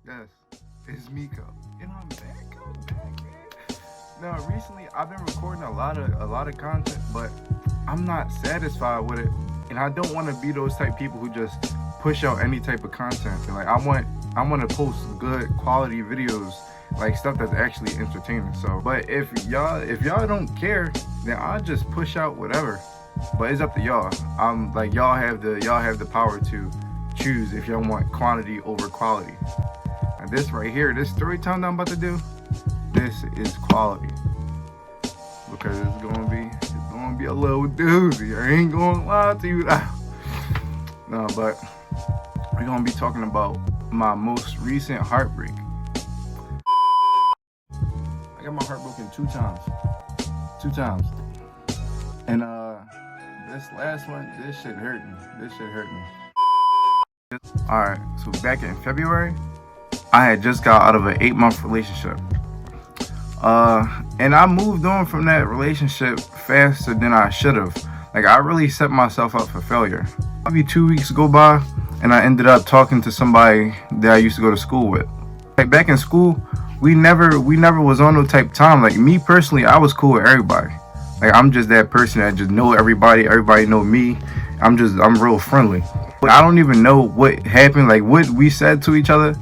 Yes, it's Miko. And I'm back, man. Now, recently I've been recording a lot of content, but I'm not satisfied with it, and I don't want to be those type of people who just push out any type of content. Like I want to post good quality videos, like stuff that's actually entertaining. So, but if y'all don't care, then I'll just push out whatever. But it's up to y'all. I'm like y'all have the power to choose if y'all want quantity over quality. And this right here, this story time that I'm about to do, this is quality, because it's gonna be a little doozy. I ain't gonna lie to you now. No, but we're gonna be talking about my most recent heartbreak. I got my heart broken two times, and this last one, this shit hurt me. All right, so back in February, I had just got out of an 8-month relationship. And I moved on from that relationship faster than I should have. Like, I really set myself up for failure. Maybe 2 weeks go by, and I ended up talking to somebody that I used to go to school with. Like, back in school, we never was on no type of time. Like, me personally, I was cool with everybody. Like, I'm just that person that just know everybody know me. I'm real friendly. But I don't even know what happened, like what we said to each other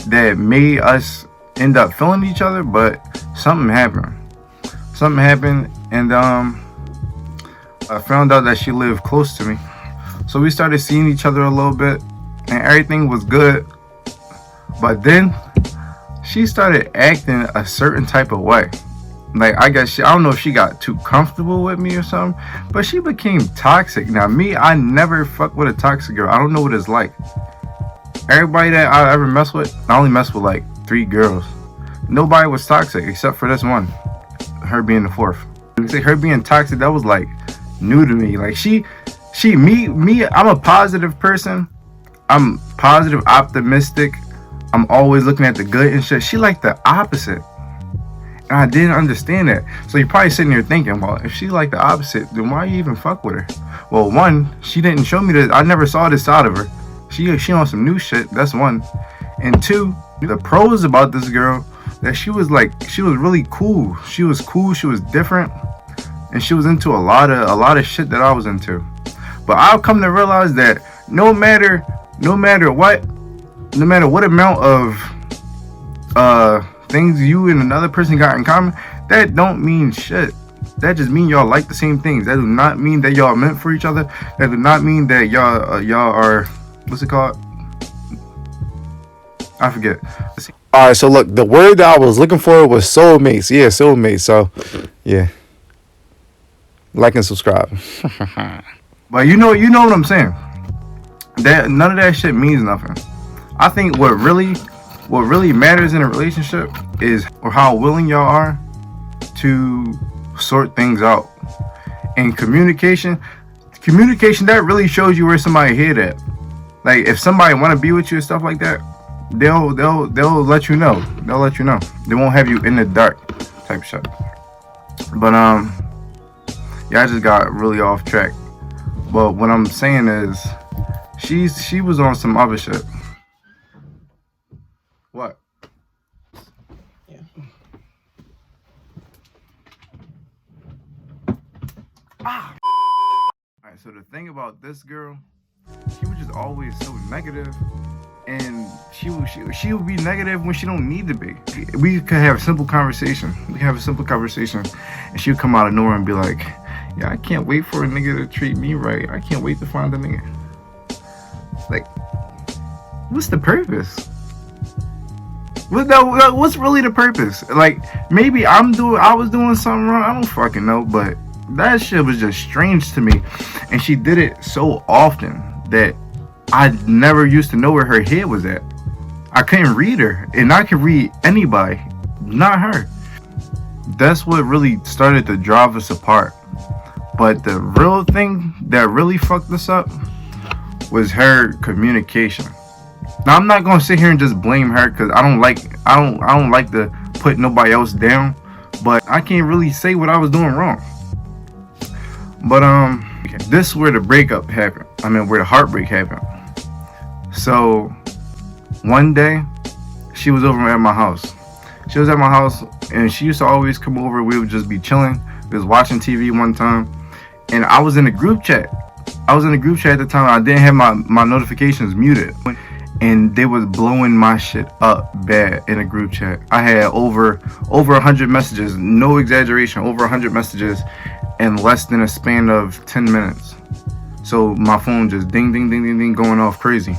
that made us end up feeling each other, but something happened, and I found out that she lived close to me, so we started seeing each other a little bit, and everything was good. But then she started acting a certain type of way. Like, I don't know if she got too comfortable with me or something, but she became toxic. Now, me, I never fuck with a toxic girl. I don't know what it's like. Everybody that I ever messed with, I only messed with like 3 girls. Nobody was toxic except for this one, her being the 4th. Her being toxic, that was like new to me. Like, me, I'm a positive person. I'm positive, optimistic. I'm always looking at the good and shit. She like the opposite. And I didn't understand that. So you're probably sitting here thinking, well, if she like the opposite, then why you even fuck with her? Well, one, she didn't show me this. I never saw this side of her. She on some new shit. That's one. And 2, the pros about this girl, that she was really cool. She was cool. She was different, and she was into a lot of shit that I was into. But I've come to realize that no matter what amount of things you and another person got in common, that don't mean shit. That just mean y'all like the same things. That do not mean that y'all meant for each other. That do not mean that y'all are, what's it called? I forget. All right, so look, the word that I was looking for was soulmates. Yeah, soulmates. So, yeah, like and subscribe. But you know what I'm saying. That none of that shit means nothing. I think what really matters in a relationship is how willing y'all are to sort things out. And communication, that really shows you where somebody head at. Like, if somebody want to be with you and stuff like that, they'll let you know. They'll let you know. They won't have you in the dark type shit. But yeah, I just got really off track. But what I'm saying is, she was on some other shit. What? Yeah. Alright, so the thing about this girl, she was just always so negative, and she would be negative when she don't need to be. We could have a simple conversation. And she would come out of nowhere and be like, yeah, I can't wait for a nigga to treat me right. I can't wait to find a nigga. Like, what's the purpose? What's really the purpose? Like, maybe I was doing something wrong. I don't fucking know, but that shit was just strange to me. And she did it so often that I never used to know where her head was at. I couldn't read her, and I could read anybody, not her. That's what really started to drive us apart. But the real thing that really fucked us up was her communication. Now, I'm not gonna sit here and just blame her, because I don't like to put nobody else down, but I can't really say what I was doing wrong. But this is where the breakup happened. Where the heartbreak happened. So one day she was over at my house. She was at my house, and she used to always come over. We would just be chilling. We was watching TV one time, and I was in a group chat. I was in a group chat at the time. I didn't have my notifications muted, and they was blowing my shit up bad in a group chat. I had over 100 messages, no exaggeration, over 100 messages in less than a span of 10 minutes. So my phone just ding, ding, ding, ding, ding, going off crazy.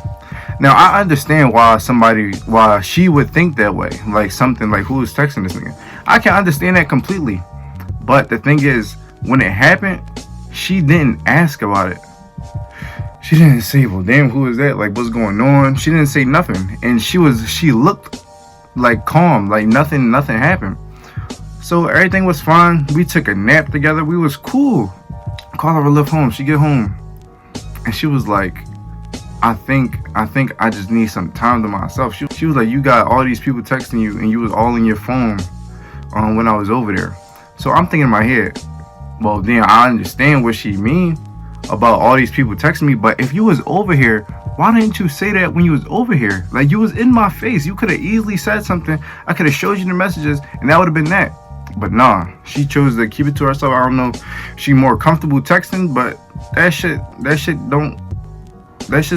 Now I understand why she would think that way, like something like, who is texting this nigga? I can understand that completely. But the thing is, when it happened, she didn't ask about it. She didn't say, well, damn, who is that? Like, what's going on? She didn't say nothing. And she looked like calm, like nothing happened. So everything was fine. We took a nap together. We was cool. I called her, lift home. She get home. And she was like, I think I just need some time to myself. She was like, you got all these people texting you and you was all in your phone when I was over there. So I'm thinking in my head, well, then I understand what she mean about all these people texting me, but if you was over here, why didn't you say that when you was over here? Like, you was in my face. You could have easily said something. I could have showed you the messages and that would have been that. But nah, she chose to keep it to herself. I don't know, she more comfortable texting, but that shit's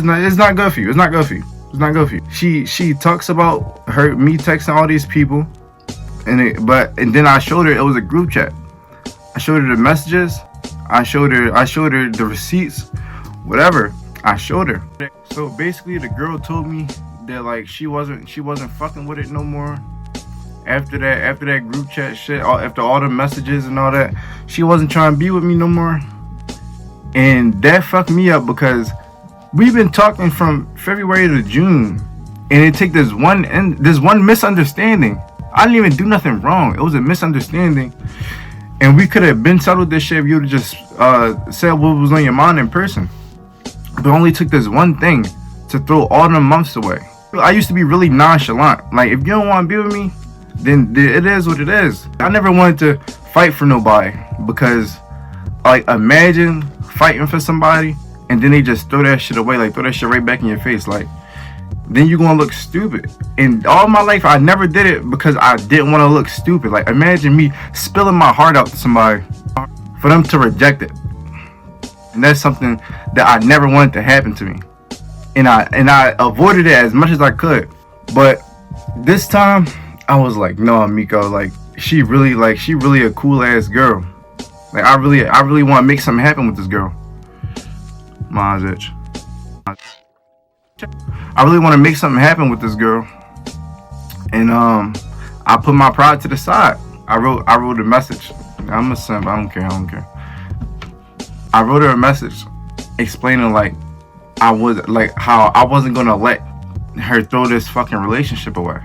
not, it's not good for you. It's not good for you. It's not good for you. She talks about me texting all these people, and then I showed her it was a group chat. I showed her the messages. I showed her the receipts, whatever. I showed her. So basically, the girl told me that like she wasn't fucking with it no more. After that group chat shit, after all the messages and all that, she wasn't trying to be with me no more. And that fucked me up because we've been talking from February to June, and it took this one misunderstanding. I didn't even do nothing wrong. It was a misunderstanding, and we could have been settled this shit if you would have just said what was on your mind in person. But it only took this one thing to throw all them months away. I used to be really nonchalant. Like, if you don't want to be with me, then it is what it is. I never wanted to fight for nobody because, like, imagine fighting for somebody and then they just throw that shit away, like throw that shit right back in your face. Like, then you're gonna look stupid. And all my life I never did it because I didn't want to look stupid. Like, imagine me spilling my heart out to somebody for them to reject it. And that's something that I never wanted to happen to me. And I avoided it as much as I could. But this time I was like, no, Miko, like she really a cool ass girl. Like, I really want to make something happen with this girl. My eyes itch. I really want to make something happen with this girl. And I put my pride to the side. I wrote a message. I'm a simp. I don't care. I wrote her a message explaining like how I wasn't gonna let her throw this fucking relationship away.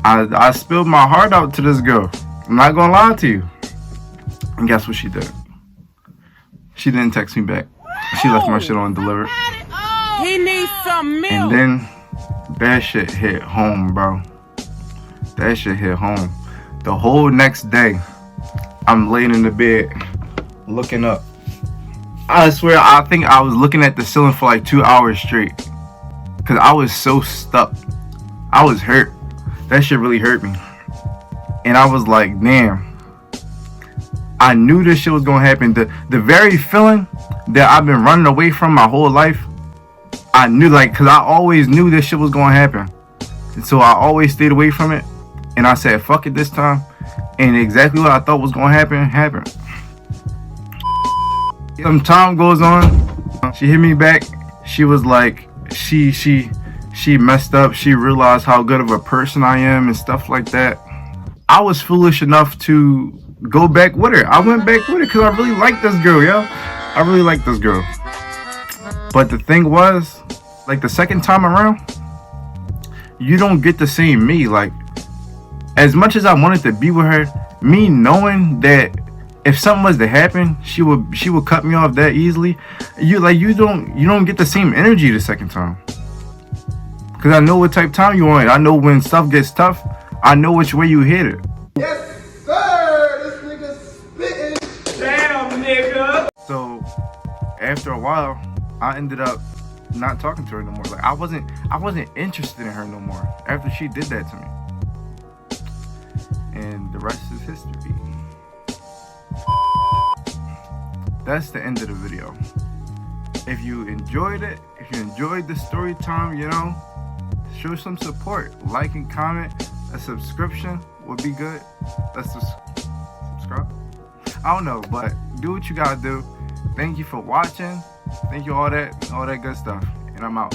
I spilled my heart out to this girl. I'm not gonna lie to you. And guess what she did? She didn't text me back. She left my shit undelivered. He needs some milk. And then that shit hit home, bro. That shit hit home. The whole next day, I'm laying in the bed, looking up. I swear, I think I was looking at the ceiling for like 2 hours straight. Cause I was so stuck. I was hurt. That shit really hurt me. And I was like, damn. I knew this shit was gonna happen. The very feeling that I've been running away from my whole life, I knew, like, cause I always knew this shit was gonna happen. And so I always stayed away from it. And I said, fuck it this time. And exactly what I thought was gonna happen, happened. Some time goes on. She hit me back. She was like, she messed up. She realized how good of a person I am and stuff like that. I was foolish enough to go back with her. I went back with her because I really like this girl, yo. I really like this girl. But the thing was, like, the second time around, you don't get the same me. Like, as much as I wanted to be with her, me knowing that if something was to happen, she would cut me off that easily. You don't get the same energy the second time. Cause I know what type of time you on. I know when stuff gets tough. I know which way you hit it. Yes, sir. This nigga spitting. Damn, nigga. So after a while, I ended up not talking to her no more. Like I wasn't interested in her no more after she did that to me. And the rest is history. That's the end of the video. If you enjoyed it, if you enjoyed the story time, you know, show some support. Like and comment. A subscription would be good. Let's just subscribe. I don't know, but do what you gotta do. Thank you for watching. Thank you, all that good stuff. And I'm out.